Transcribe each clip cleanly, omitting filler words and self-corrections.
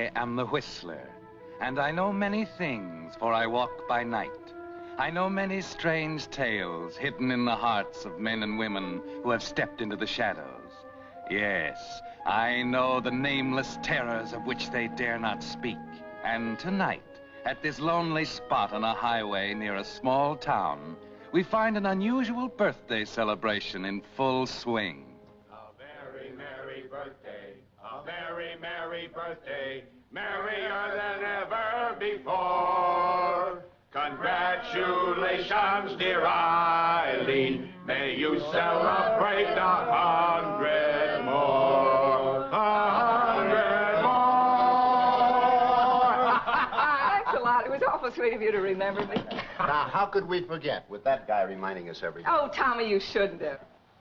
I am the Whistler, and I know many things, for I walk by night. I know many strange tales hidden in the hearts of men and women who have stepped into the shadows. Yes, I know the nameless terrors of which they dare not speak. And tonight, at this lonely spot on a highway near a small town, we find an unusual birthday celebration in full swing. A very merry birthday, a very merry birthday, merrier than ever before. Congratulations, dear Eileen, may you celebrate 100 more. 100 more. Thanks a lot. It was awful sweet of you to remember me. Now, how could we forget with that guy reminding us every day? Oh, Tommy, you shouldn't have.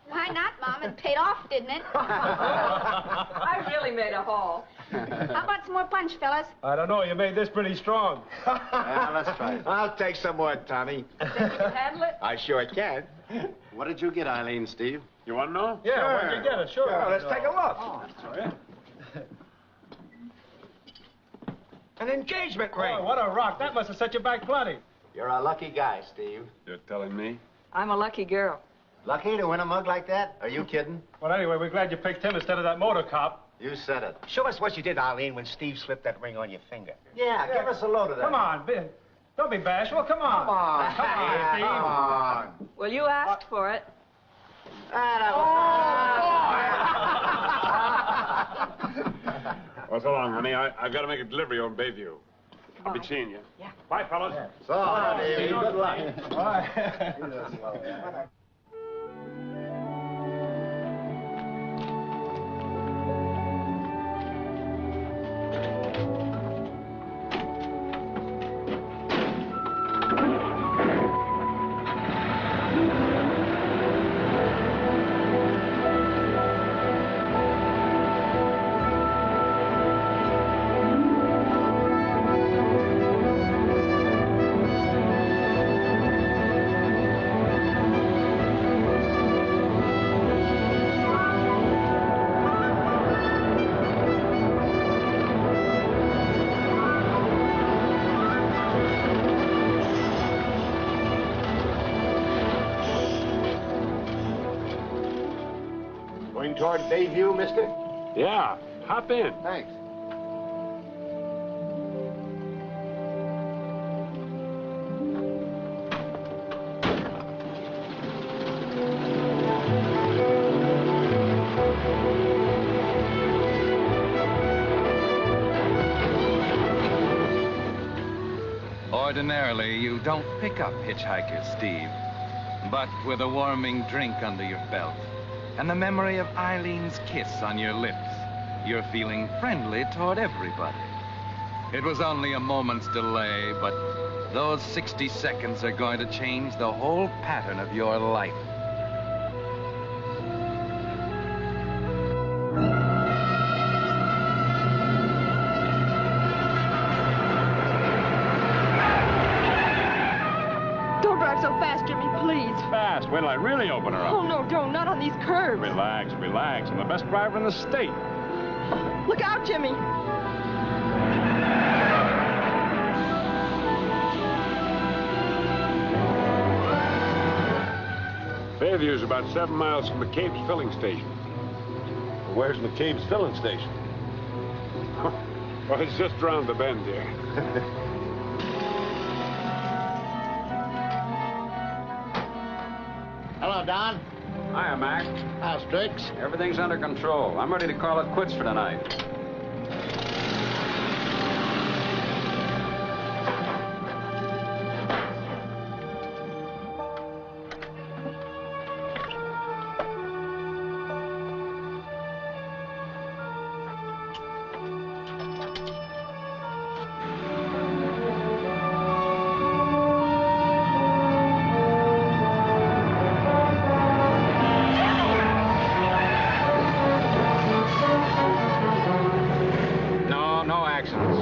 Why not, Mom? It paid off, didn't it? I really made a haul. How about some more punch, fellas? I don't know. You made this pretty strong. Yeah, let's try it. I'll take some more, Tommy. Think you can handle it? I sure can. What did you get, Eileen, Steve? You want to know? Yeah, Sure. where'd you get it? Sure. Let's take a look. An engagement ring. Oh, what a rock. That must have set you back plenty. You're a lucky guy, Steve. You're telling me? I'm a lucky girl. Lucky to win a mug like that? Are you kidding? Well, anyway, we're glad you picked him instead of that motor cop. You said it. Show us what you did, Eileen, when Steve slipped that ring on your finger. Yeah, give us a load of that. Come on, don't be bashful. Come on. Come on. Come on, Steve. Come on. Well, you asked for it. Well, so long, honey. I've got to make a delivery on Bayview. I'll be seeing you. Yeah. Bye, fellas. So long, Davey. Good luck. Going toward Bayview, mister? Yeah, hop in. Thanks. Ordinarily, you don't pick up hitchhikers, Steve. But with a warming drink under your belt and the memory of Eileen's kiss on your lips, you're feeling friendly toward everybody. It was only a moment's delay, but those 60 seconds are going to change the whole pattern of your life. Don't drive so fast, Jimmy, please. Fast. Wait till I really open her Oh, up. no, don't. Not on these curves. Relax, relax. I'm the best driver in the state. Look out, Jimmy. Bayview's about 7 miles from McCabe's filling station. Where's McCabe's filling station? Well, it's just around the bend here. Hello, Don. Hiya, Mac. How's Tricks? Everything's under control. I'm ready to call it quits for tonight. No accidents.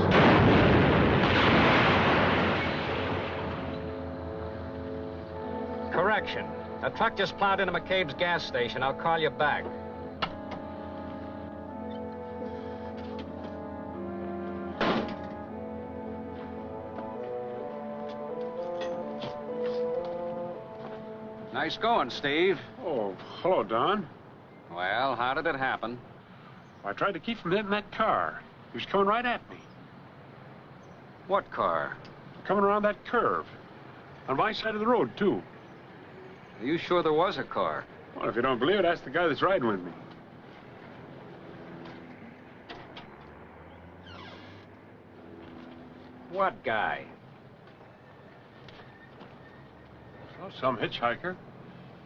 Correction. A truck just plowed into McCabe's gas station. I'll call you back. Nice going, Steve. Oh, hello, Don. Well, how did it happen? I tried to keep from hitting that car. He was coming right at me. What car? Coming around that curve. On my side of the road, too. Are you sure there was a car? Well, if you don't believe it, ask the guy that's riding with me. What guy? Well, some hitchhiker.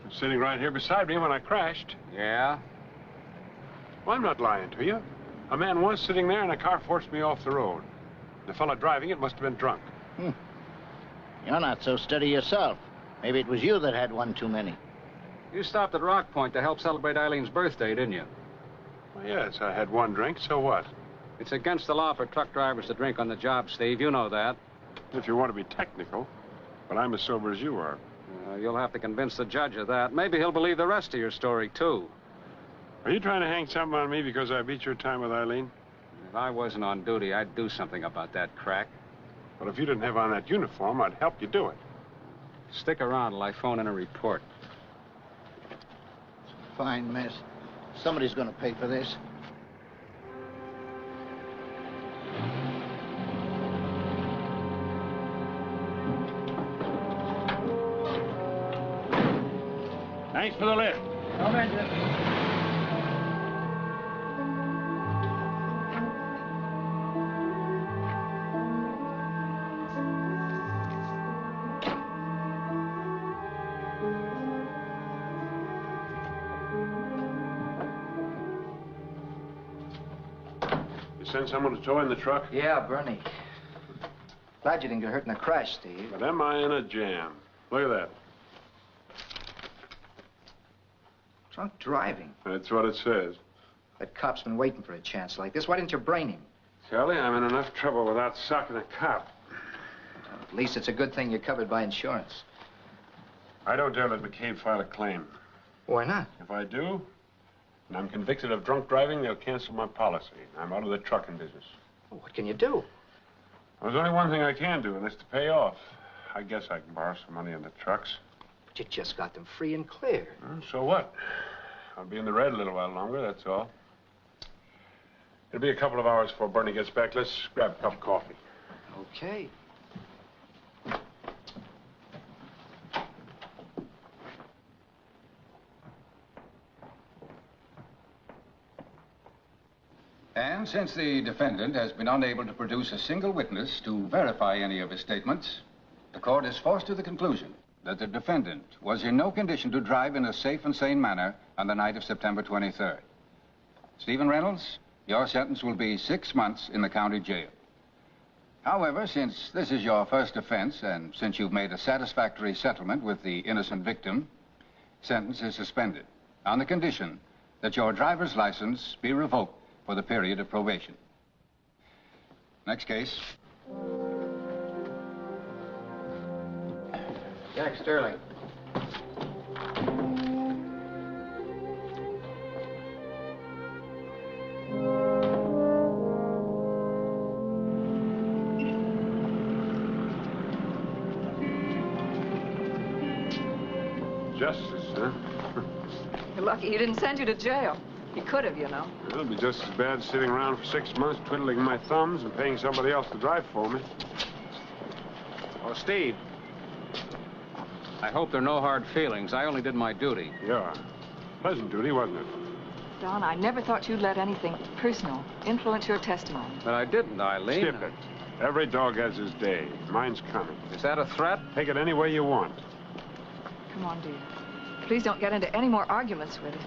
Was sitting right here beside me when I crashed. Yeah? Well, I'm not lying to you. A man was sitting there and a car forced me off the road. The fellow driving it must have been drunk. You're not so steady yourself. Maybe it was you that had one too many. You stopped at Rock Point to help celebrate Eileen's birthday, didn't you? Well, yes, I had one drink, so what? It's against the law for truck drivers to drink on the job, Steve. You know that. If you want to be technical. But I'm as sober as you are. You'll have to convince the judge of that. Maybe he'll believe the rest of your story, too. Are you trying to hang something on me because I beat your time with Eileen? If I wasn't on duty, I'd do something about that crack. But if you didn't have on that uniform, I'd help you do it. Stick around till I phone in a report. Fine mess. Somebody's going to pay for this. Thanks for the lift. No mention. You send someone to tow in the truck? Yeah, Bernie. Glad you didn't get hurt in the crash, Steve. But am I in a jam? Look at that. Drunk driving. That's what it says. That cop's been waiting for a chance like this. Why didn't you brain him? Charlie, I'm in enough trouble without socking a cop. Well, at least it's a good thing you're covered by insurance. I don't dare let McCabe file a claim. Why not? If I do, and I'm convicted of drunk driving, they'll cancel my policy. I'm out of the trucking business. Well, what can you do? There's only one thing I can do, and that's to pay off. I guess I can borrow some money on the trucks. But you just got them free and clear. Well, so what? I'll be in the red a little while longer, that's all. It'll be a couple of hours before Bernie gets back. Let's grab a cup of coffee. Okay. And since the defendant has been unable to produce a single witness to verify any of his statements, the court is forced to the conclusion that the defendant was in no condition to drive in a safe and sane manner on the night of September 23rd. Stephen Reynolds, your sentence will be 6 months in the county jail. However, since this is your first offense, and since you've made a satisfactory settlement with the innocent victim, sentence is suspended on the condition that your driver's license be revoked for the period of probation. Next case. Jack Sterling. Justice, huh? You're lucky he didn't send you to jail. He could have, you know. It'll be just as bad sitting around for 6 months twiddling my thumbs and paying somebody else to drive for me. Oh, Steve. I hope there are no hard feelings. I only did my duty. Yeah. Pleasant duty, wasn't it? Don, I never thought you'd let anything personal influence your testimony. But I didn't, Eileen. Skip it. Every dog has his day. Mine's coming. Is that a threat? Take it any way you want. Come on, dear. Please don't get into any more arguments with it.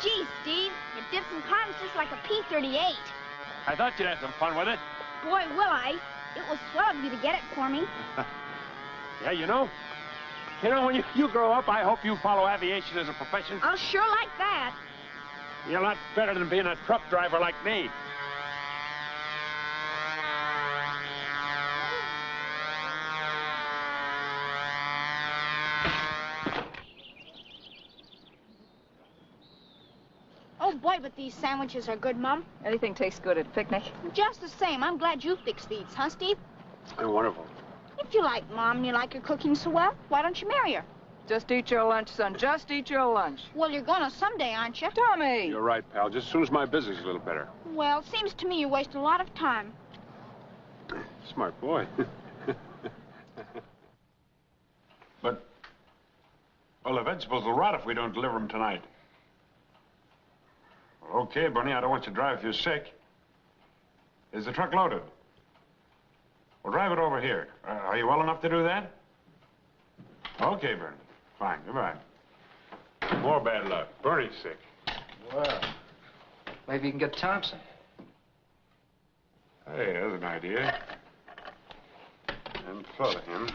Gee, Steve, it dips and climbs just like a P-38. I thought you'd have some fun with it. Boy, will I. It was swell of you to get it for me. Yeah, you know, when you grow up, I hope you follow aviation as a profession. I'll sure like that. You're a lot better than being a truck driver like me. Oh, but these sandwiches are good, Mom. Anything tastes good at a picnic. Just the same. I'm glad you fixed these, huh, Steve? They're wonderful. If you like Mom and you like her cooking so well, why don't you marry her? Just eat your lunch, son. Just eat your lunch. Well, you're gonna someday, aren't you? Tommy! You're right, pal. Just as soon as my business is a little better. Well, seems to me you waste a lot of time. Smart boy. But, well, the vegetables will rot if we don't deliver them tonight. Well, okay, Bernie, I don't want you to drive if you're sick. Is the truck loaded? Well, drive it over here. Are you well enough to do that? Okay, Bernie. Fine, goodbye. More bad luck. Bernie's sick. Well, maybe you can get Thompson. Hey, there's an idea. Hadn't thought of him.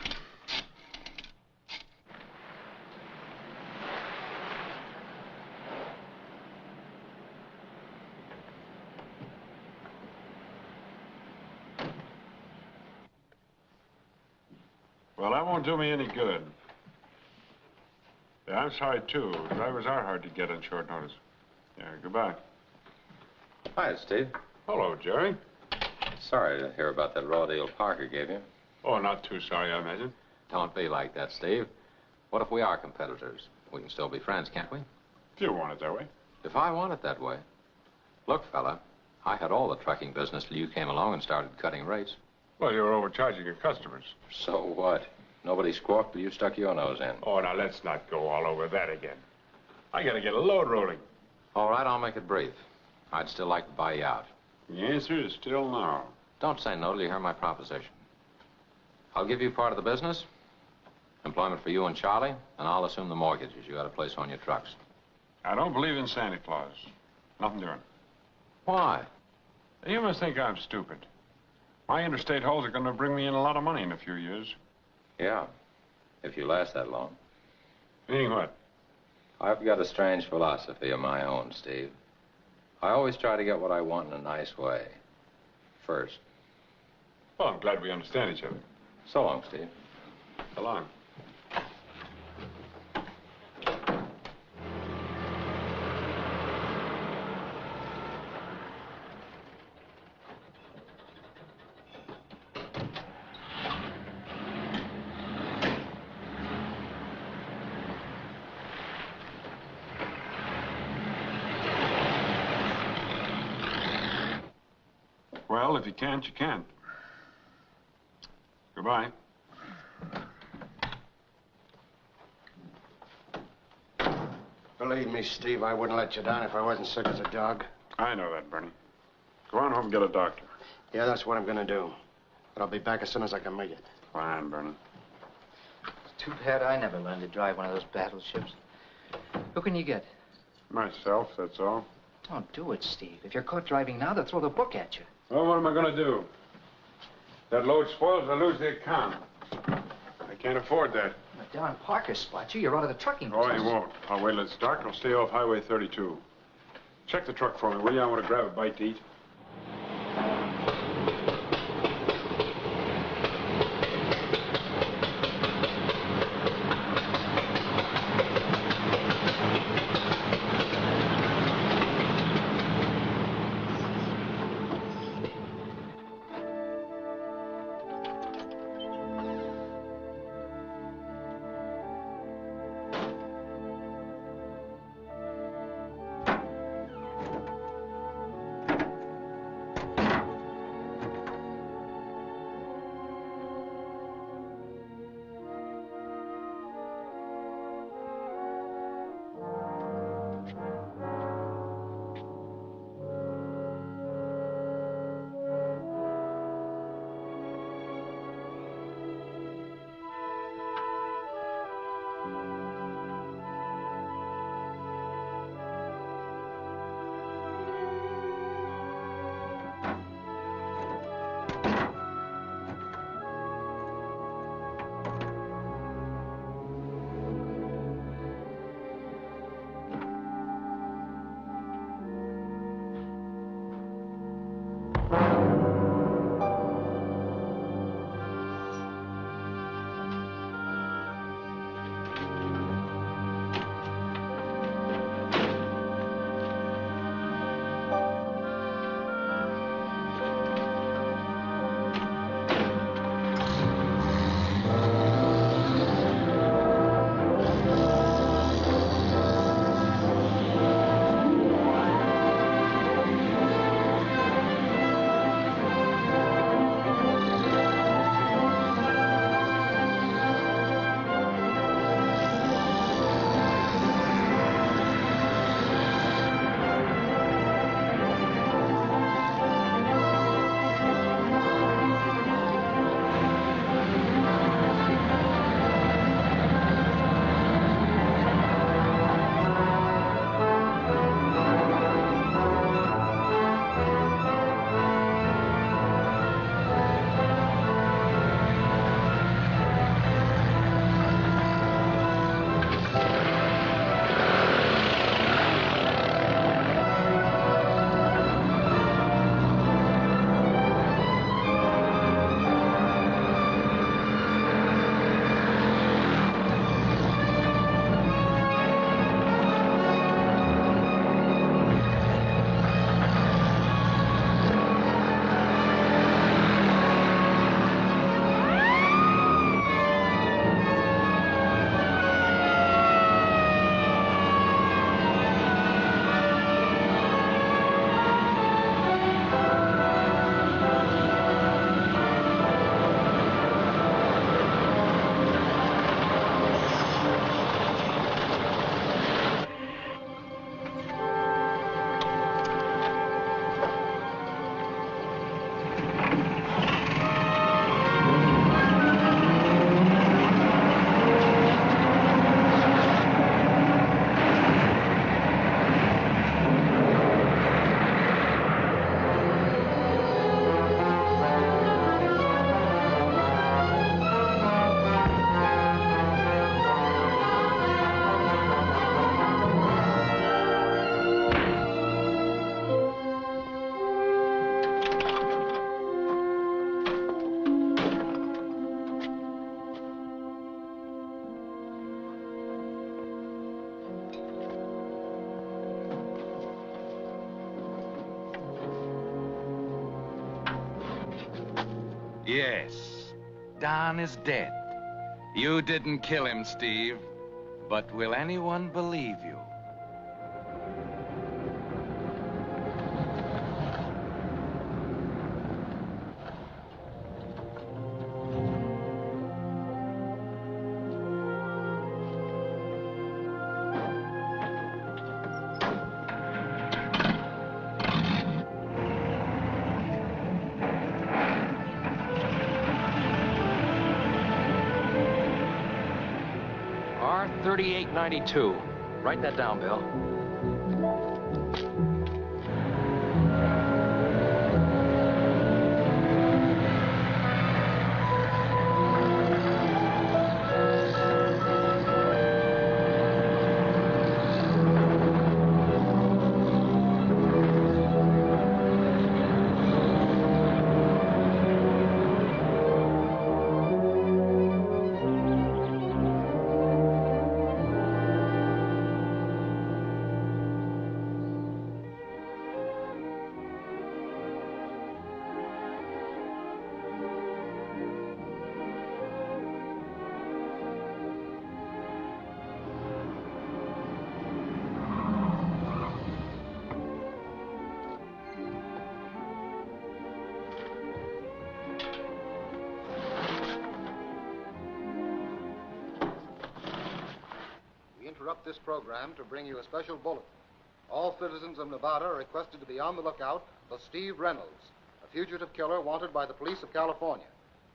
Well, that won't do me any good. Yeah, I'm sorry, too. Drivers are hard to get on short notice. Yeah, goodbye. Hi, Steve. Hello, Jerry. Sorry to hear about that raw deal Parker gave you. Oh, not too sorry, I imagine. Don't be like that, Steve. What if we are competitors? We can still be friends, can't we? If you want it that way. If I want it that way. Look, fella, I had all the trucking business till you came along and started cutting rates. Well, you were overcharging your customers. So what? Nobody squawked till you stuck your nose in. Oh, now let's not go all over that again. I gotta get a load rolling. All right, I'll make it brief. I'd still like to buy you out. The answer is still no. Don't say no till you hear my proposition. I'll give you part of the business, employment for you and Charlie, and I'll assume the mortgages you got to place on your trucks. I don't believe in Santa Claus. Nothing doing. Why? You must think I'm stupid. My interstate holes are going to bring me in a lot of money in a few years. Yeah, if you last that long. Meaning what? I've got a strange philosophy of my own, Steve. I always try to get what I want in a nice way. First. Well, I'm glad we understand each other. So long, Steve. So long. Well, if you can't, you can't. Goodbye. Believe me, Steve, I wouldn't let you down if I wasn't sick as a dog. I know that, Bernie. Go on home and get a doctor. Yeah, that's what I'm gonna do. But I'll be back as soon as I can make it. Fine, Bernie. It's too bad I never learned to drive one of those battleships. Who can you get? Myself, that's all. Don't do it, Steve. If you're caught driving now, they'll throw the book at you. Well, what am I gonna do? That load spoils, I lose the account. I can't afford that. If Darren Parker spots you, you're out of the trucking Oh, business. he won't. I'll wait till it's dark. I'll stay off Highway 32. Check the truck for me, will you? I want to grab a bite to eat. Yes, Don is dead. You didn't kill him, Steve. But will anyone believe you? R3892. Write that down, Bill. Interrupt this program to bring you a special bulletin. All citizens of Nevada are requested to be on the lookout for Steve Reynolds, a fugitive killer wanted by the police of California.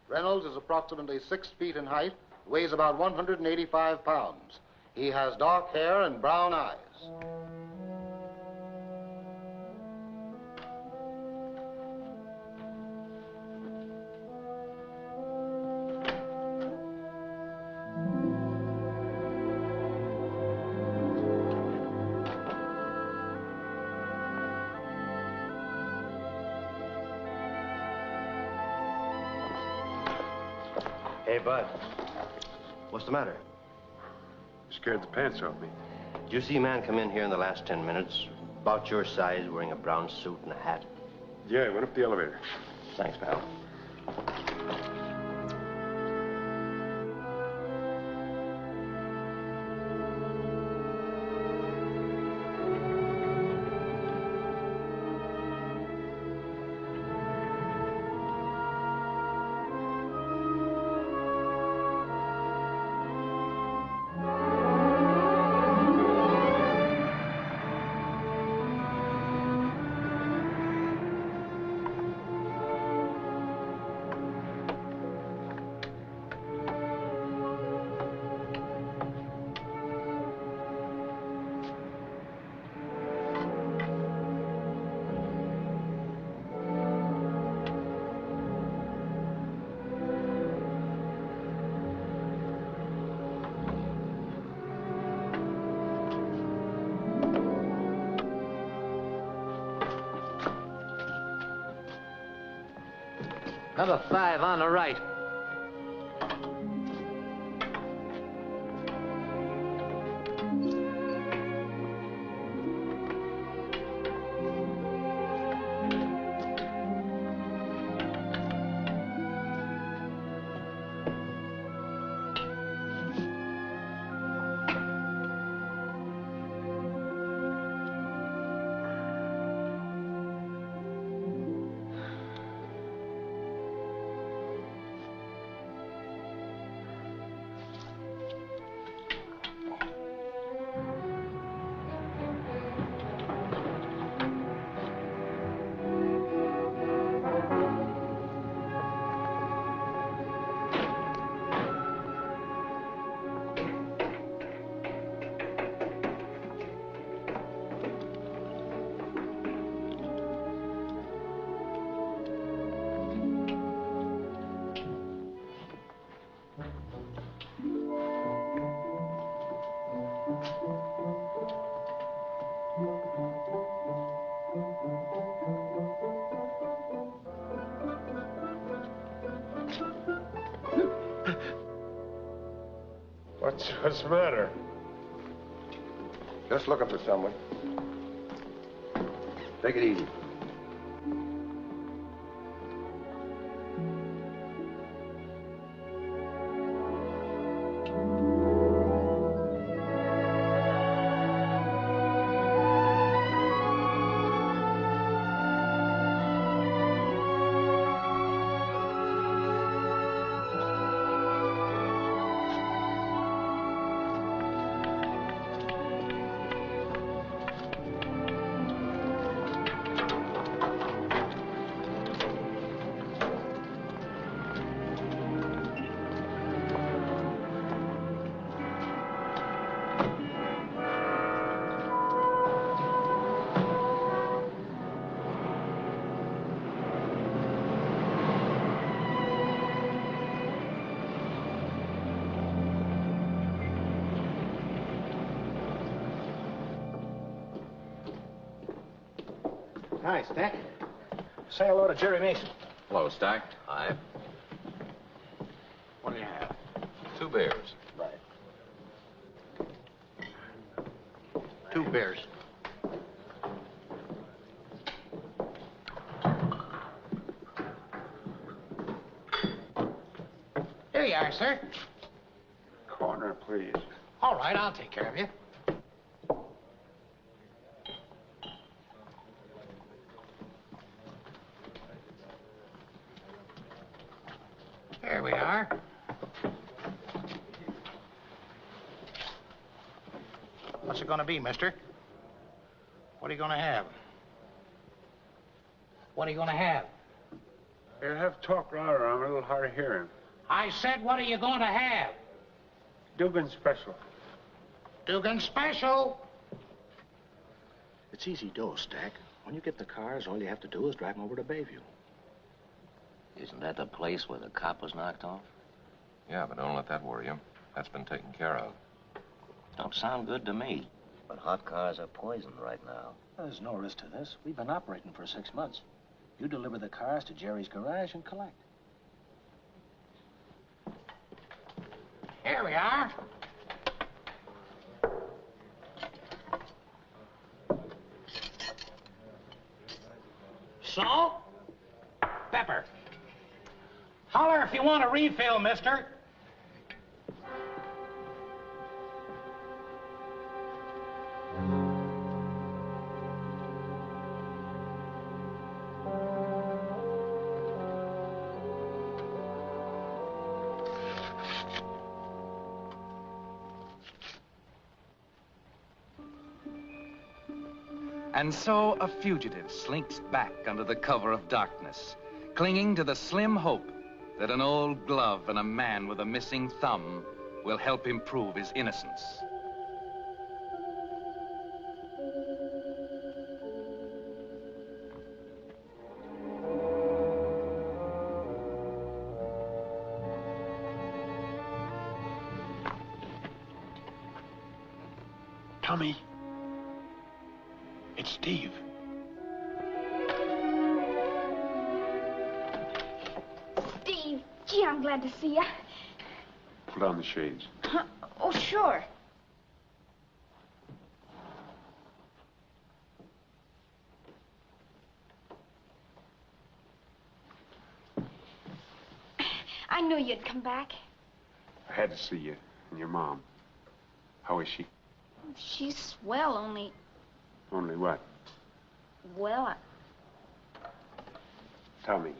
Reynolds is approximately 6 feet in height, weighs about 185 pounds. He has dark hair and brown eyes. Hey, Bud. What's the matter? You scared the pants off me. Did you see a man come in here in the last 10 minutes? About your size, wearing a brown suit and a hat? Yeah, he went up the elevator. Thanks, pal. Number 5 on the right. What's the matter? Just looking for someone. Take it easy. Hi, Stack. Say hello to Jerry Mason. Hello, Stack. Hi. What do you have? 2 beers. Right. 2 beers. Here you are, sir. Corner, please. All right, I'll take care of you. Here we are. What's it gonna be, mister? What are you gonna have? What are you gonna have? You'll have to talk louder. I'm a little hard of hearing. I said, what are you gonna have? Dugan Special. Dugan Special. It's easy dough, Stack. When you get the cars, all you have to do is drive them over to Bayview. Isn't that the place where the cop was knocked off? Yeah, but don't let that worry you. That's been taken care of. Don't sound good to me. But hot cars are poison right now. There's no risk to this. We've been operating for 6 months. You deliver the cars to Jerry's garage and collect. Here we are. Salt, pepper. Holler if you want a refill, mister. And so a fugitive slinks back under the cover of darkness, clinging to the slim hope that an old glove and a man with a missing thumb will help him prove his innocence. Tommy. It's Steve. Steve, gee, I'm glad to see you. Pull down the shades. Oh, sure. I knew you'd come back. I had to see you and your mom. How is she? She's swell, only... Only what? Well, Tell me.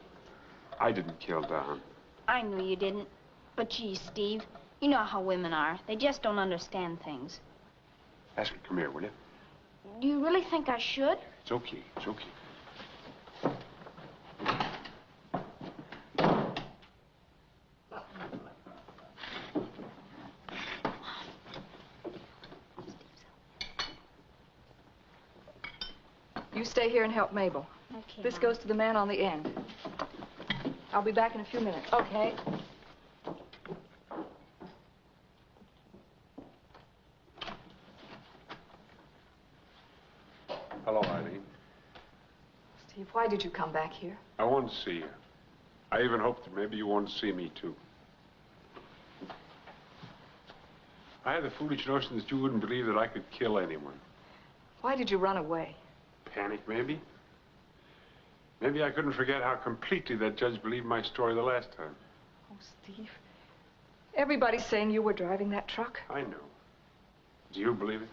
I didn't kill Don. I knew you didn't. But gee, Steve, you know how women are. They just don't understand things. Ask her, come here, will you? Do you really think I should? It's okay. It's okay. You stay here and help Mabel. Okay, This Mom. goes to the man on the end. I'll be back in a few minutes. Okay. Hello, Eileen. Steve, why did you come back here? I wanted to see you. I even hoped that maybe you wanted to see me, too. I had the foolish notion that you wouldn't believe that I could kill anyone. Why did you run away? Panic, maybe? Maybe I couldn't forget how completely that judge believed my story the last time. Oh, Steve. Everybody's saying you were driving that truck. I know. Do you believe it?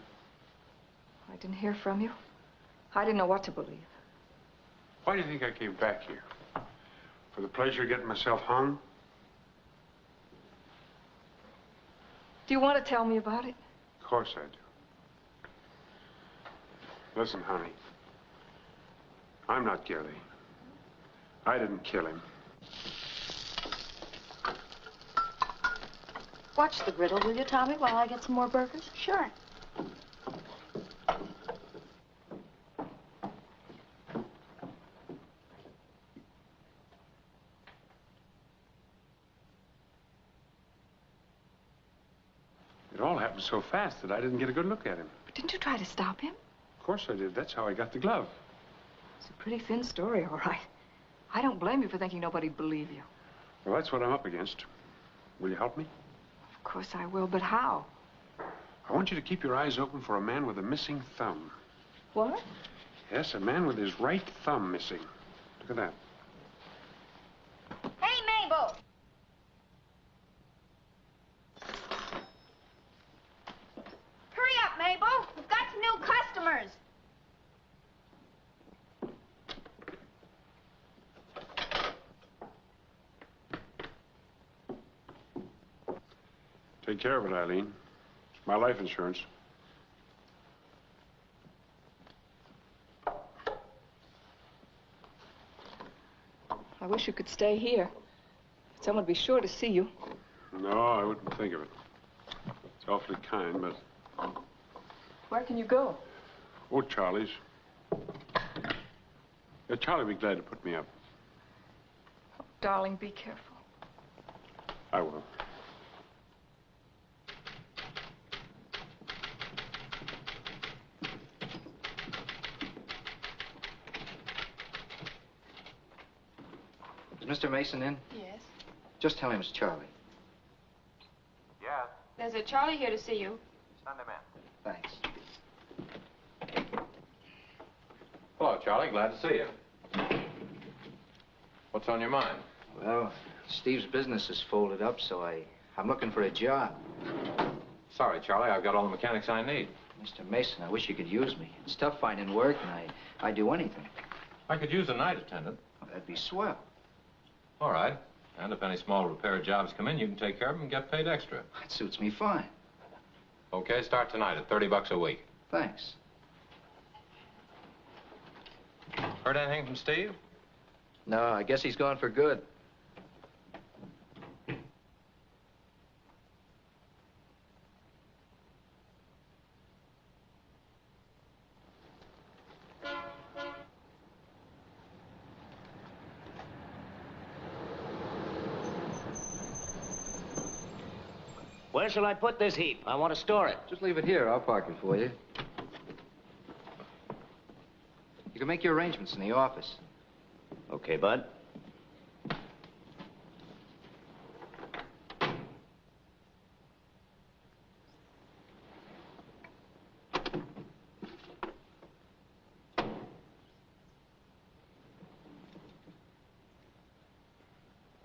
I didn't hear from you. I didn't know what to believe. Why do you think I came back here? For the pleasure of getting myself hung? Do you want to tell me about it? Of course I do. Listen, honey. I'm not guilty. I didn't kill him. Watch the griddle, will you, Tommy, while I get some more burgers? Sure. It all happened so fast that I didn't get a good look at him. But didn't you try to stop him? Of course I did. That's how I got the glove. It's a pretty thin story, all right. I don't blame you for thinking nobody'd believe you. Well, that's what I'm up against. Will you help me? Of course I will, but how? I want you to keep your eyes open for a man with a missing thumb. What? Yes, a man with his right thumb missing. Look at that. Hey, Mabel! Hurry up, Mabel. We've got some new customers. Take care of it, Eileen. It's my life insurance. I wish you could stay here. Someone would be sure to see you. No, I wouldn't think of it. It's awfully kind, but... Where can you go? Oh, Charlie's. Yeah, Charlie would be glad to put me up. Oh, darling, be careful. I will. Is Mr. Mason in? Yes. Just tell him it's Charlie. Yeah. There's a Charlie here to see you. Send him in. Thanks. Hello, Charlie. Glad to see you. What's on your mind? Well, Steve's business is folded up, so I'm looking for a job. Sorry, Charlie. I've got all the mechanics I need. Mr. Mason, I wish you could use me. It's tough finding work, and I'd do anything. I could use a night attendant. Well, that'd be swell. All right. And if any small repair jobs come in, you can take care of them and get paid extra. That suits me fine. Okay, start tonight at $30 a week. Thanks. Heard anything from Steve? No, I guess he's gone for good. Where shall I put this heap? I want to store it. Just leave it here. I'll park it for you. You can make your arrangements in the office. Okay, Bud.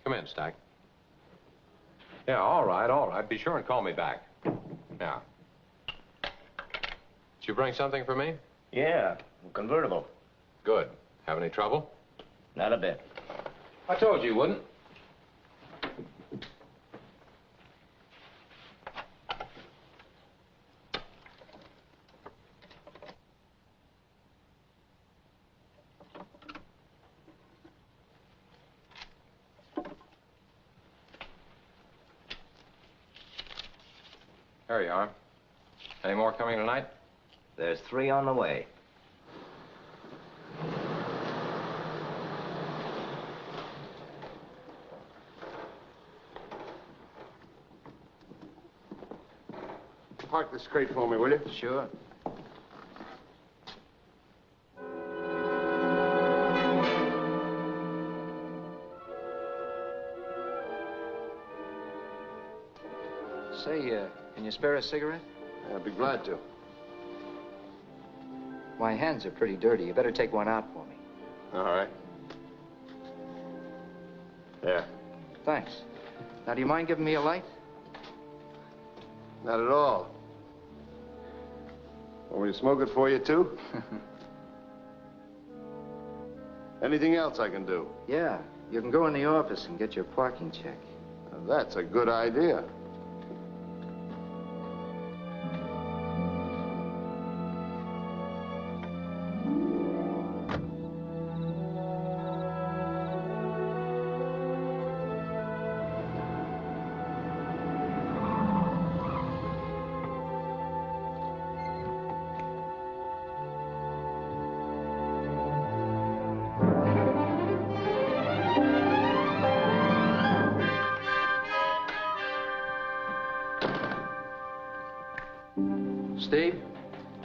Come in, Stack. Yeah, all right, all right. Be sure and call me back. Yeah. Did you bring something for me? Yeah, convertible. Good. Have any trouble? Not a bit. I told you you wouldn't. There you are. Any more coming tonight? There's 3 on the way. Park this crate for me, will you? Sure. Say, can you spare a cigarette? I'd be glad to. My hands are pretty dirty. You better take one out for me. All right. There. Thanks. Now, do you mind giving me a light? Not at all. Want me to smoke it for you, too? Anything else I can do? Yeah, you can go in the office and get your parking check. Now, that's a good idea.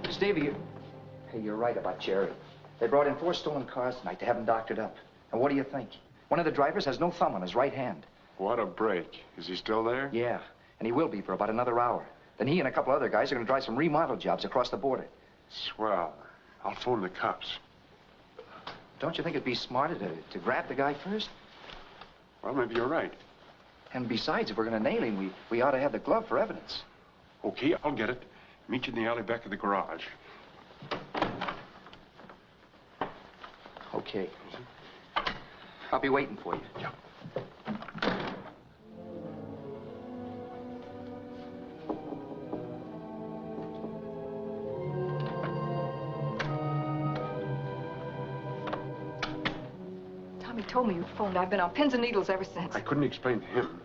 Steve, you're right about Jerry. They brought in 4 stolen cars tonight to have him doctored up. And what do you think? One of the drivers has no thumb on his right hand. What a break. Is he still there? Yeah, and he will be for about another hour. Then he and a couple other guys are going to drive some remodel jobs across the border. Swell. I'll phone the cops. Don't you think it'd be smarter to grab the guy first? Well, maybe you're right. And besides, if we're going to nail him, we ought to have the glove for evidence. Okay, I'll get it. Meet you in the alley back of the garage. Okay. I'll be waiting for you. Yeah. Tommy told me you phoned. I've been on pins and needles ever since. I couldn't explain to him,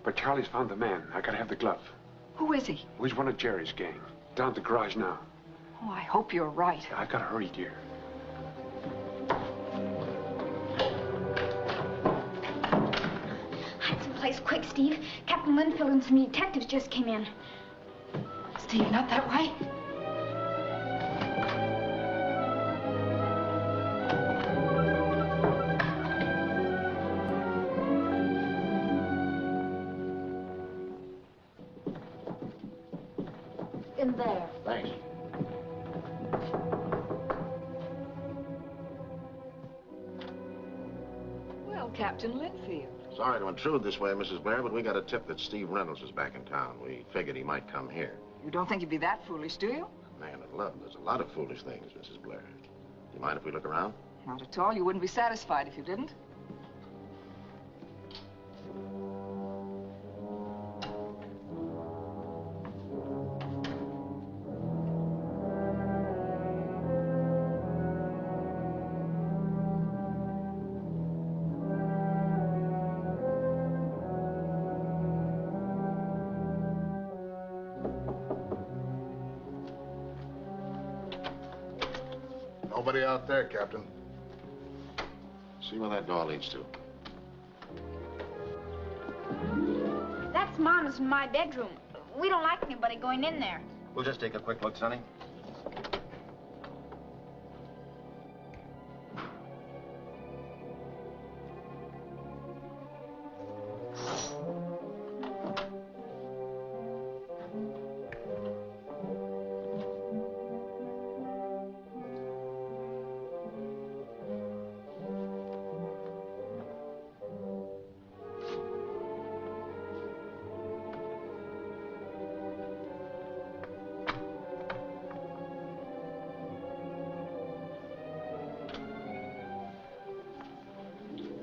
but Charlie's found the man. I gotta have the glove. Who is he? Well, he's one of Jerry's gang. Down at the garage now. Oh, I hope you're right. I've got to hurry, dear. Hide someplace quick, Steve. Captain Linfield and some detectives just came in. Steve, not that way. In there. Thanks. Well, Captain Linfield. Sorry to intrude this way, Mrs. Blair, but we got a tip that Steve Reynolds is back in town. We figured he might come here. You don't think you'd be that foolish, do you? Man of love, there's a lot of foolish things, Mrs. Blair. Do you mind if we look around? Not at all. You wouldn't be satisfied if you didn't. Nobody out there, Captain. See where that door leads to. That's Mama's and my bedroom. We don't like anybody going in there. We'll just take a quick look, Sonny.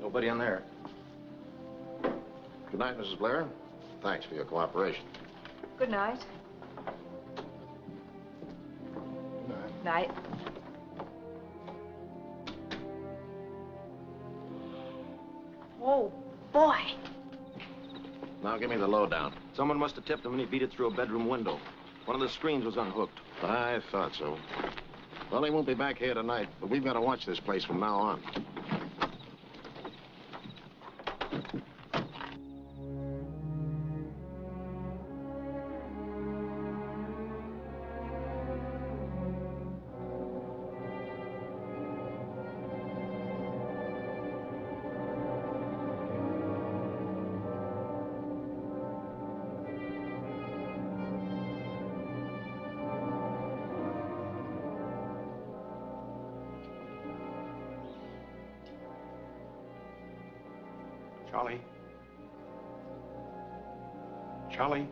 Nobody in there. Good night, Mrs. Blair. Thanks for your cooperation. Good night. Good night. Oh, boy. Now give me the lowdown. Someone must have tipped him when he beat it through a bedroom window. One of the screens was unhooked. I thought so. Well, he won't be back here tonight, but we've got to watch this place from now on. Charlie? Charlie?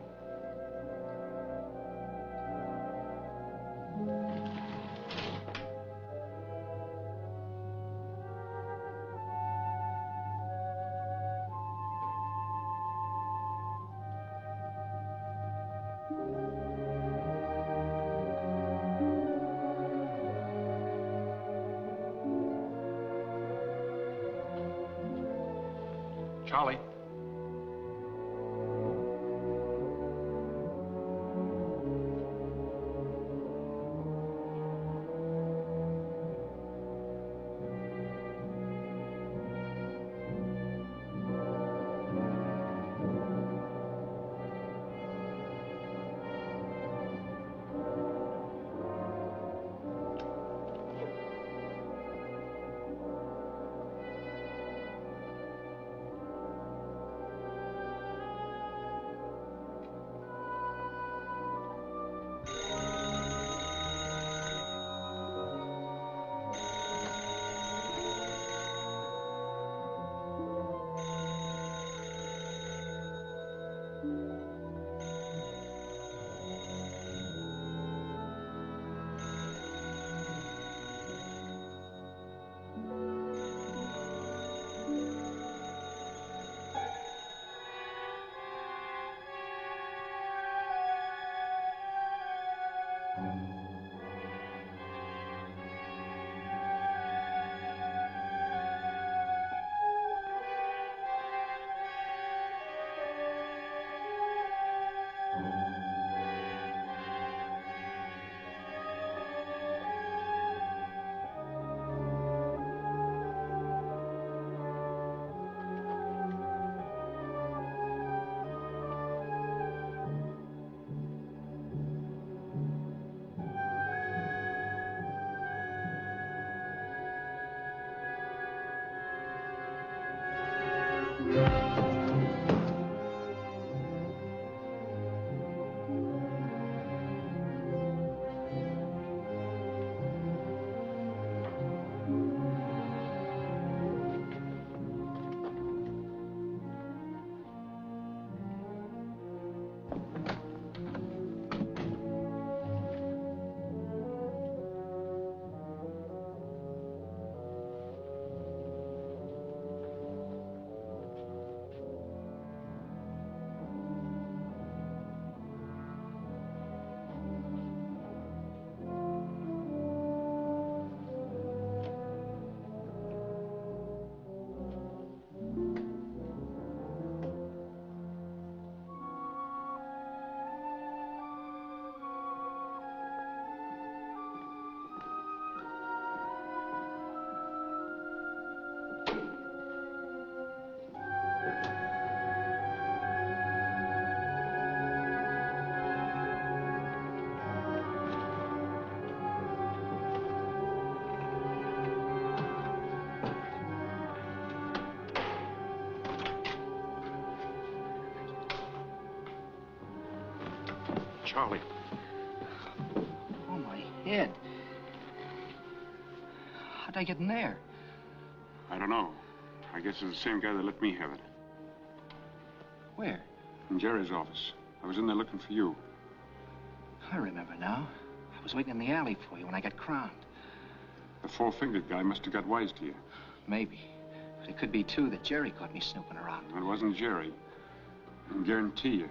Charlie. Charlie. Oh, my head. How'd I get in there? I don't know. I guess it's the same guy that let me have it. Where? In Jerry's office. I was in there looking for you. I remember now. I was waiting in the alley for you when I got crowned. The four-fingered guy must have got wise to you. Maybe. But it could be, too, that Jerry caught me snooping around. It wasn't Jerry. I can guarantee you.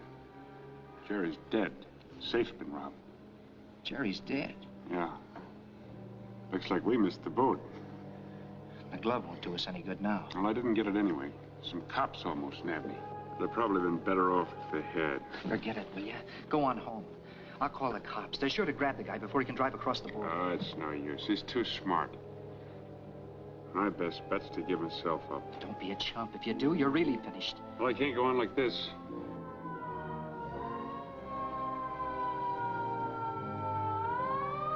Jerry's dead. Safe's been robbed. Jerry's dead? Yeah. Looks like we missed the boat. The glove won't do us any good now. Well, I didn't get it anyway. Some cops almost nabbed me. They'd probably been better off if they had. Forget it, will you? Go on home. I'll call the cops. They're sure to grab the guy before he can drive across the border. Oh, it's no use. He's too smart. My best bet's to give himself up. Don't be a chump. If you do, you're really finished. Well, I can't go on like this.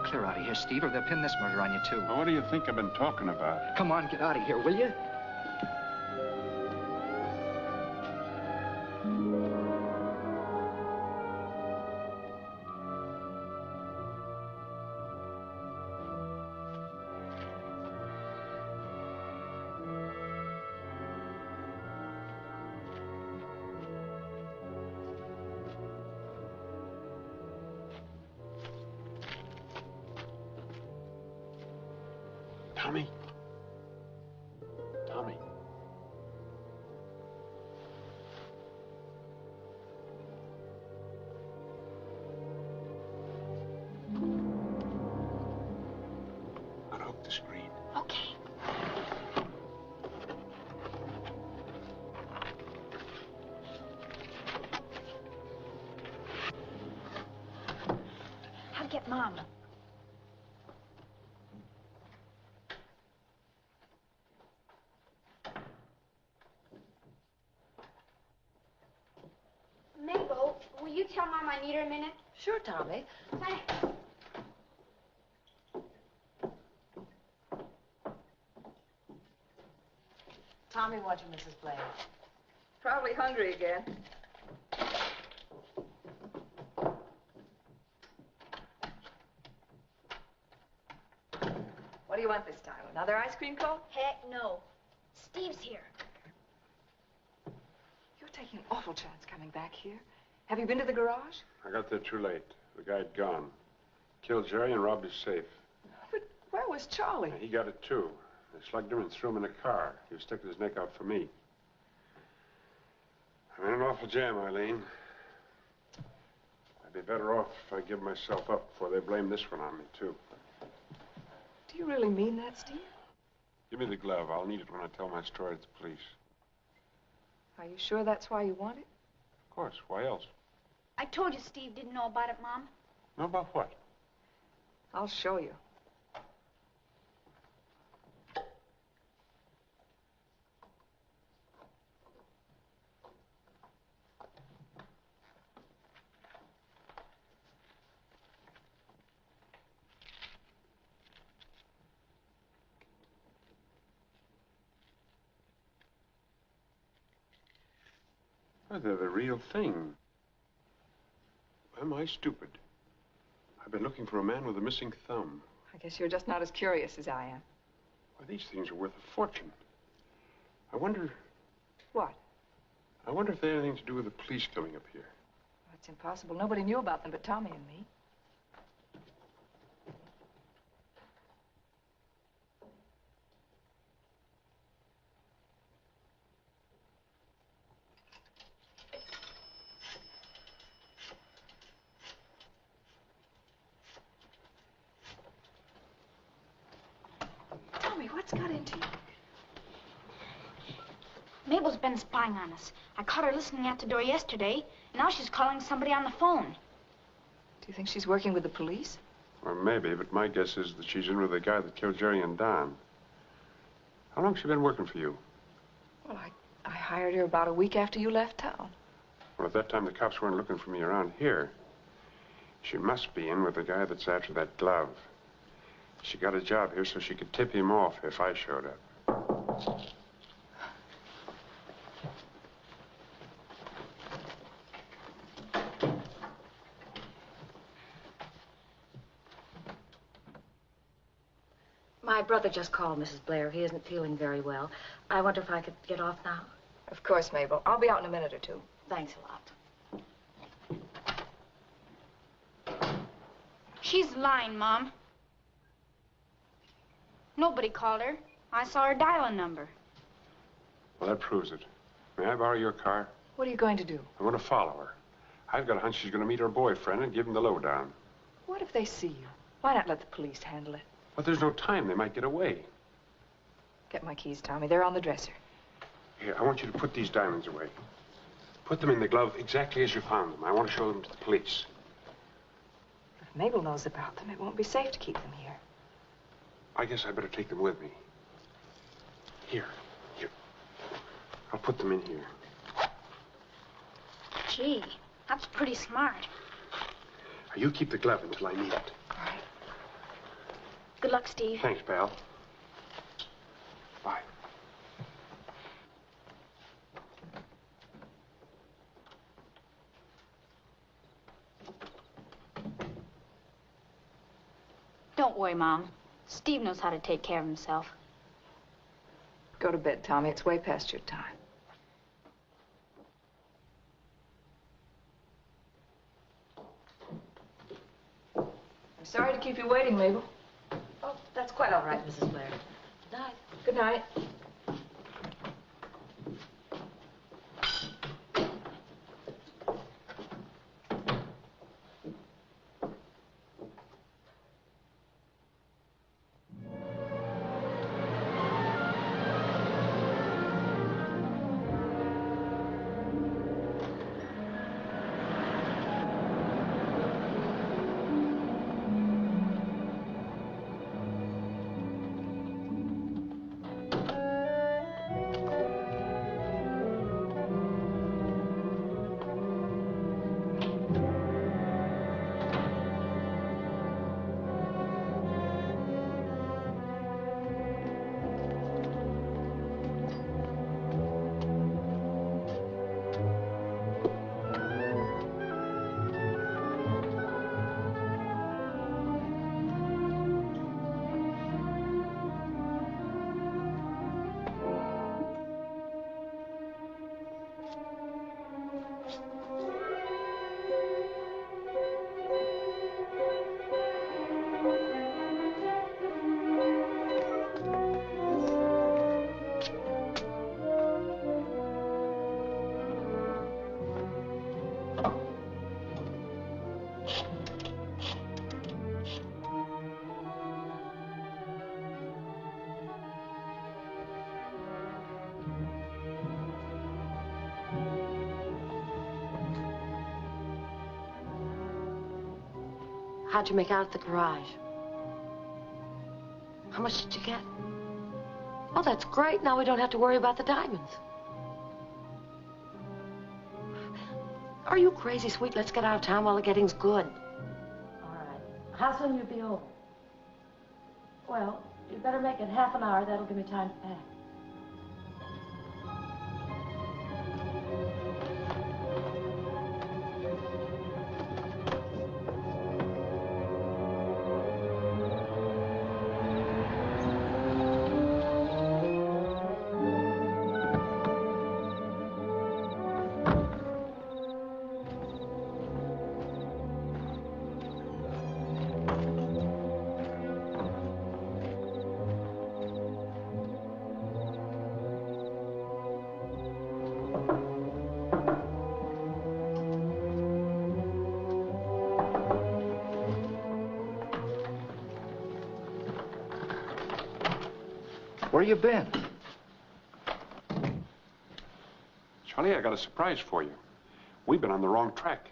Clear out of here, Steve, or they'll pin this murder on you, too. Well, what do you think I've been talking about? Come on, get out of here, will you? Tommy? Tommy? Unhook the screen. Okay. Mom. Mabel, will you tell Mom I need her a minute? Sure, Tommy. Thanks. Tommy wants you, Mrs. Blaine. Probably hungry again. What do you want this time? Another ice cream cone? Heck no. Steve's here. You're taking an awful chance coming back here. Have you been to the garage? I got there too late. The guy had gone. Killed Jerry and robbed his safe. But where was Charlie? He got it too. They slugged him and threw him in a car. He was sticking his neck out for me. I'm in an awful jam, Eileen. I'd be better off if I give myself up before they blame this one on me, too. Do you really mean that, Steve? Give me the glove. I'll need it when I tell my story to the police. Are you sure that's why you want it? Of course. Why else? I told you Steve didn't know about it, Mom. Know about what? I'll show you. Oh, they're the real thing. Am I stupid? I've been looking for a man with a missing thumb. I guess you're just not as curious as I am. Why, these things are worth a fortune. I wonder... What? I wonder if they had anything to do with the police coming up here. That's impossible. Nobody knew about them but Tommy and me. Tommy, what's got into you? Mabel's been spying on us. I caught her listening at the door yesterday, and now she's calling somebody on the phone. Do you think she's working with the police? Well, maybe, but my guess is that she's in with the guy that killed Jerry and Don. How long has she been working for you? Well, I hired her about a week after you left town. Well, at that time, the cops weren't looking for me around here. She must be in with the guy that's after that glove. She got a job here so she could tip him off if I showed up. My brother just called, Mrs. Blair. He isn't feeling very well. I wonder if I could get off now. Of course, Mabel. I'll be out in a minute or two. Thanks a lot. She's lying, Mom. Nobody called her. I saw her dial a number. Well, that proves it. May I borrow your car? What are you going to do? I'm going to follow her. I've got a hunch she's going to meet her boyfriend and give him the lowdown. What if they see you? Why not let the police handle it? But there's no time. They might get away. Get my keys, Tommy. They're on the dresser. Here, I want you to put these diamonds away. Put them in the glove exactly as you found them. I want to show them to the police. If Mabel knows about them, it won't be safe to keep them here. I guess I better take them with me. Here. I'll put them in here. Gee, that's pretty smart. You keep the glove until I need it. All right. Good luck, Steve. Thanks, pal. Bye. Don't worry, Mom. Steve knows how to take care of himself. Go to bed, Tommy. It's way past your time. I'm sorry to keep you waiting, Mabel. Oh, that's quite all right, Mrs. Blair. Good night. Good night. How'd you make out at the garage? How much did you get? Oh, that's great. Now we don't have to worry about the diamonds. Are you crazy, sweet? Let's get out of town while the getting's good. All right. How soon will you be over? Well, you better make it half an hour. That'll give me time to pack. Where you been? Charlie, I got a surprise for you. We've been on the wrong track.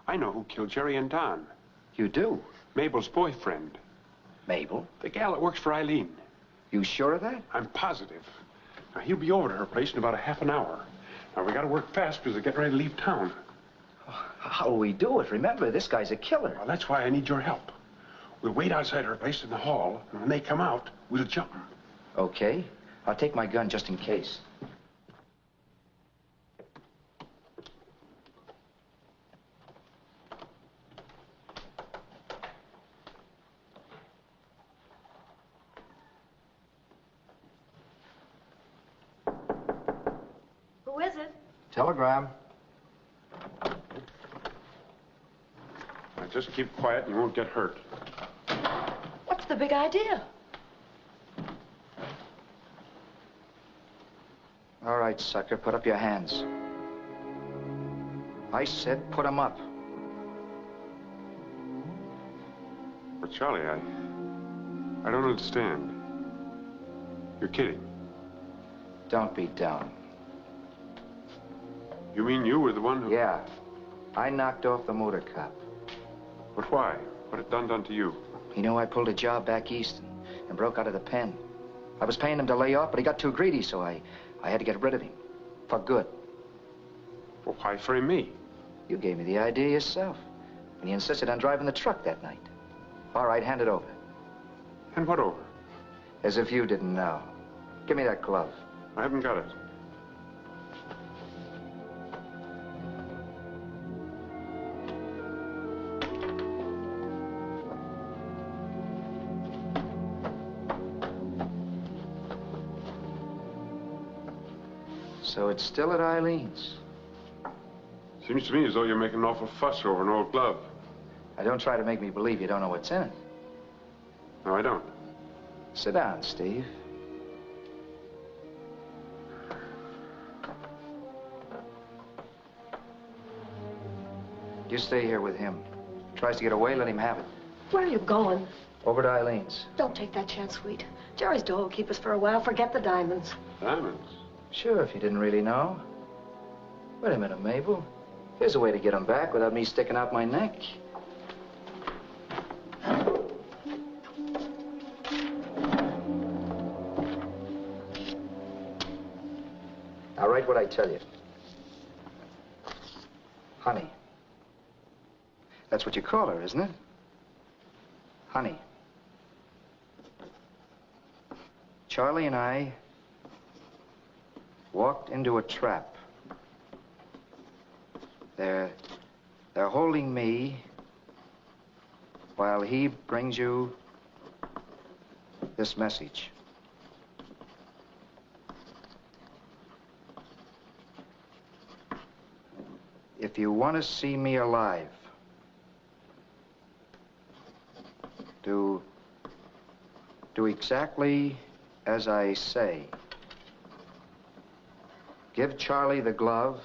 I know who killed Jerry and Don. You do? Mabel's boyfriend. Mabel? The gal that works for Eileen. You sure of that? I'm positive. Now, he'll be over to her place in about a half an hour. Now, we gotta work fast because they're getting ready to leave town. How'll we do it? Remember, this guy's a killer. Well, that's why I need your help. We'll wait outside her place in the hall, and when they come out, we'll jump them. Okay. I'll take my gun just in case. Who is it? Telegram. Now, just keep quiet and you won't get hurt. What's the big idea? All right, sucker, put up your hands. I said put them up. But Charlie, I don't understand. You're kidding. Don't be dumb. You mean you were the one who... Yeah. I knocked off the motor cop. But why? What had done to you? He knew I pulled a job back east and broke out of the pen. I was paying him to lay off, but he got too greedy, so I had to get rid of him. For good. Well, why frame me? You gave me the idea yourself. When you insisted on driving the truck that night. All right, hand it over. Hand what over? As if you didn't know. Give me that glove. I haven't got it. So it's still at Eileen's. Seems to me as though you're making an awful fuss over an old glove. Now, don't try to make me believe you don't know what's in it. No, I don't. Sit down, Steve. You stay here with him. Tries to get away, let him have it. Where are you going? Over to Eileen's. Don't take that chance, sweet. Jerry's dough will keep us for a while. Forget the diamonds. Diamonds? Sure, if you didn't really know. Wait a minute, Mabel. Here's a way to get them back without me sticking out my neck. Now, write what I tell you. Honey. That's what you call her, isn't it? Honey. Charlie and I walked into a trap. They're holding me while he brings you this message. If you want to see me alive, do exactly as I say. Give Charlie the glove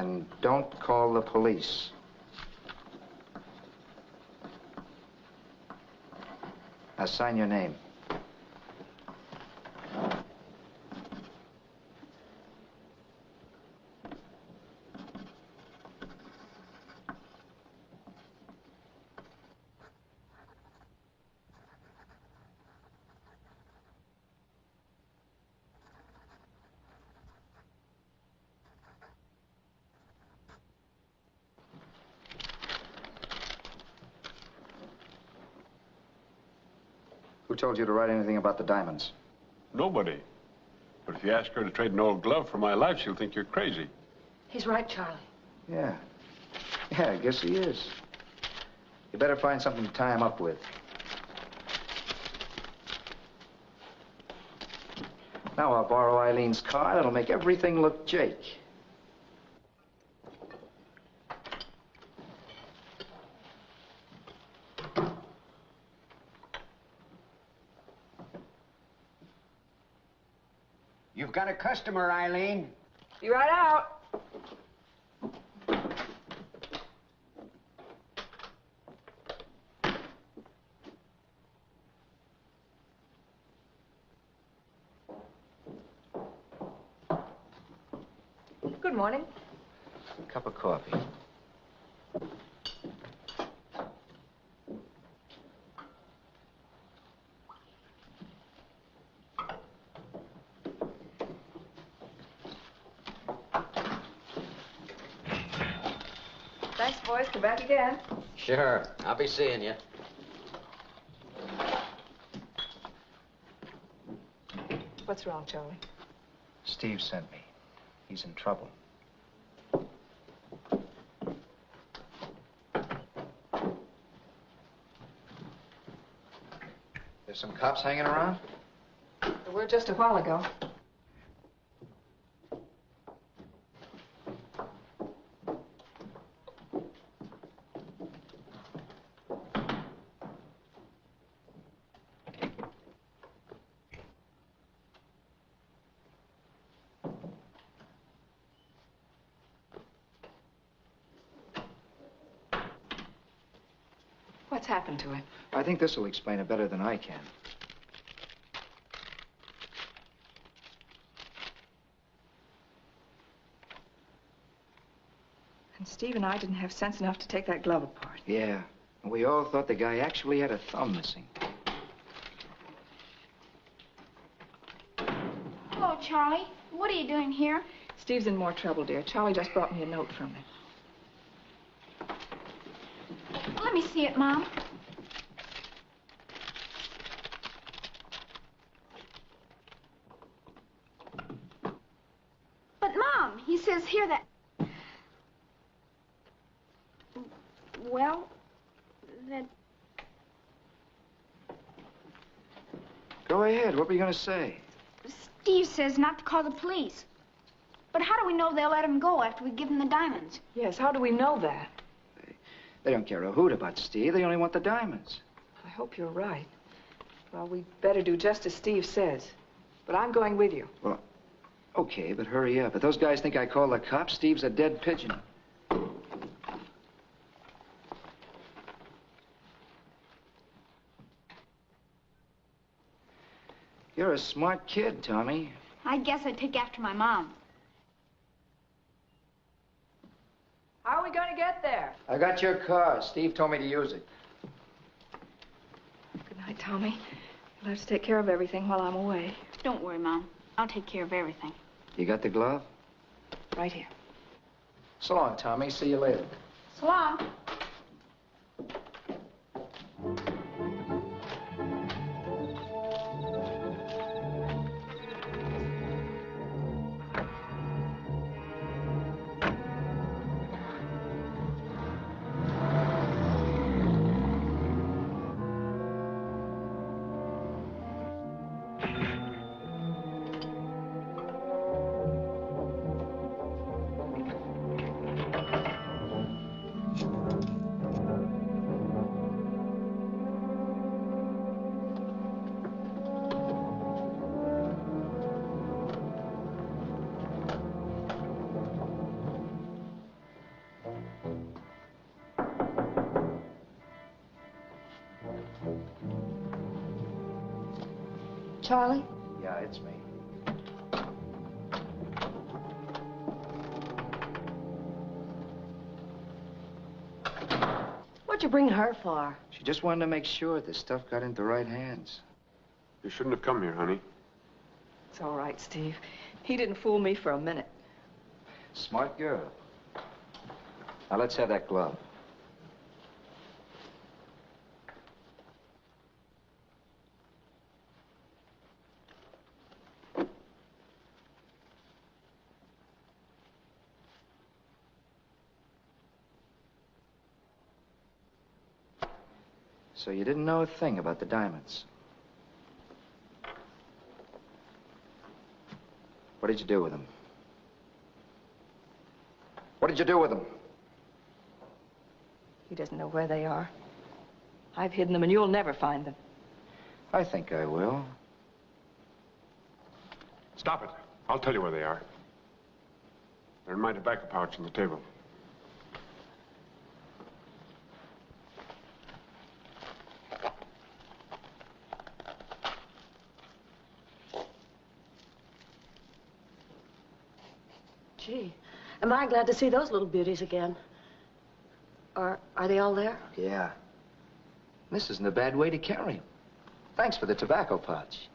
And don't call the police. Now sign your name. Who told you to write anything about the diamonds? Nobody. But if you ask her to trade an old glove for my life, she'll think you're crazy. He's right, Charlie. Yeah. Yeah, I guess he is. You better find something to tie him up with. Now I'll borrow Eileen's car. That'll make everything look Jake. You've got a customer, Eileen. Be right out. Good morning. Cup of coffee. Thanks, boys. Come back again. Sure. I'll be seeing you. What's wrong, Charlie? Steve sent me. He's in trouble. There's some cops hanging around? There were just a while ago. What's happened to him? I think this will explain it better than I can. And Steve and I didn't have sense enough to take that glove apart. Yeah. And we all thought the guy actually had a thumb missing. Hello, Charlie. What are you doing here? Steve's in more trouble, dear. Charlie just brought me a note from him. Let me see it, Mom. But, Mom, he says here that... Well, that... Go ahead. What were you going to say? Steve says not to call the police. But how do we know they'll let him go after we give him the diamonds? Yes, how do we know that? They don't care a hoot about Steve. They only want the diamonds. I hope you're right. Well, we'd better do just as Steve says. But I'm going with you. Well, okay, but hurry up. If those guys think I called the cops, Steve's a dead pigeon. You're a smart kid, Tommy. I guess I'd take after my mom. How are we going to get there? I got your car. Steve told me to use it. Good night, Tommy. You'll have to take care of everything while I'm away. Don't worry, Mom. I'll take care of everything. You got the glove? Right here. So long, Tommy. See you later. So long. Charlie? Yeah, it's me. What'd you bring her for? She just wanted to make sure the stuff got into the right hands. You shouldn't have come here, honey. It's all right, Steve. He didn't fool me for a minute. Smart girl. Now, let's have that glove. So you didn't know a thing about the diamonds? What did you do with them? What did you do with them? He doesn't know where they are. I've hidden them, and you'll never find them. I think I will. Stop it. I'll tell you where they are. They're in my tobacco pouch on the table. Gee, am I glad to see those little beauties again. Are they all there? Yeah. This isn't a bad way to carry them. Thanks for the tobacco pouch.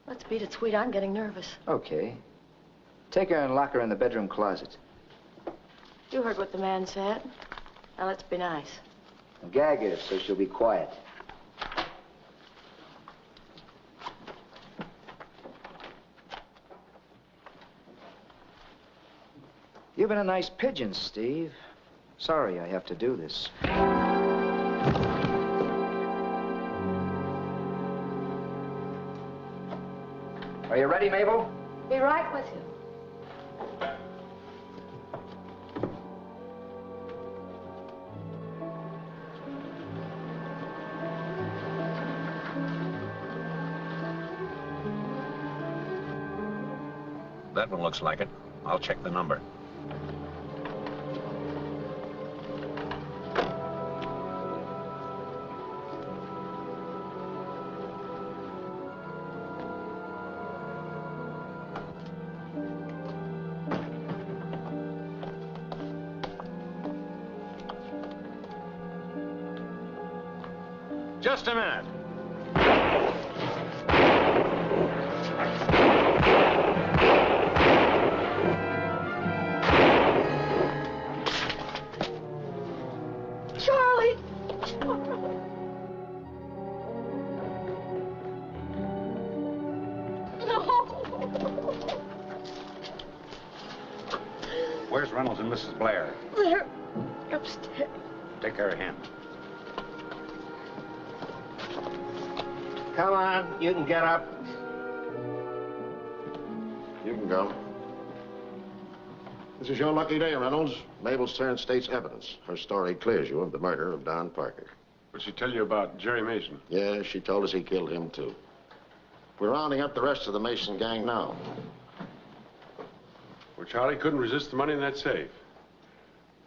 Let's beat it, sweet. I'm getting nervous. Okay. Take her and lock her in the bedroom closet. You heard what the man said. Now, let's be nice. And gag her so she'll be quiet. You've been a nice pigeon, Steve. Sorry I have to do this. Are you ready, Mabel? Be right with you. That one looks like it. I'll check the number. Just a minute. Charlie! No! Where's Reynolds and Mrs. Blair? They're upstairs. Take care of him. Come on, you can get up. You can go. This is your lucky day, Reynolds. Mabel's turned state's evidence. Her story clears you of the murder of Don Parker. What'd she tell you about Jerry Mason? Yeah, she told us he killed him, too. We're rounding up the rest of the Mason gang now. Well, Charlie couldn't resist the money in that safe.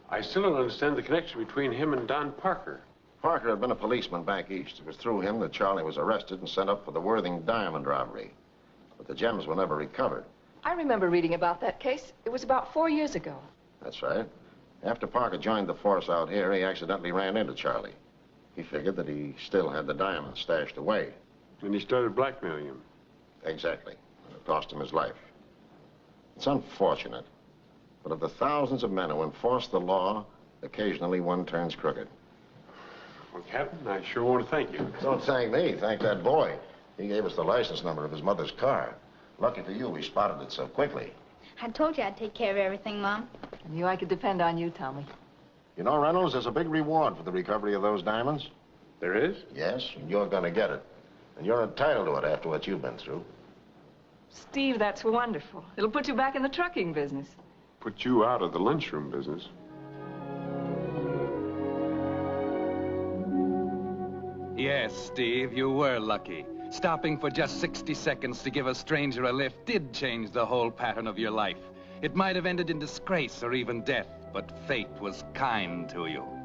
I still don't understand the connection between him and Don Parker. Parker had been a policeman back east. It was through him that Charlie was arrested and sent up for the Worthing diamond robbery. But the gems were never recovered. I remember reading about that case. It was about 4 years ago. That's right. After Parker joined the force out here, he accidentally ran into Charlie. He figured that he still had the diamonds stashed away. And he started blackmailing him. Exactly. And it cost him his life. It's unfortunate. But of the thousands of men who enforce the law, occasionally one turns crooked. Well, Captain, I sure want to thank you. Don't thank me. Thank that boy. He gave us the license number of his mother's car. Lucky for you, we spotted it so quickly. I told you I'd take care of everything, Mom. I knew I could depend on you, Tommy. You know, Reynolds, there's a big reward for the recovery of those diamonds. There is? Yes, and you're going to get it. And you're entitled to it after what you've been through. Steve, that's wonderful. It'll put you back in the trucking business. Put you out of the lunchroom business. Yes, Steve, you were lucky. Stopping for just 60 seconds to give a stranger a lift did change the whole pattern of your life. It might have ended in disgrace or even death. but fate was kind to you.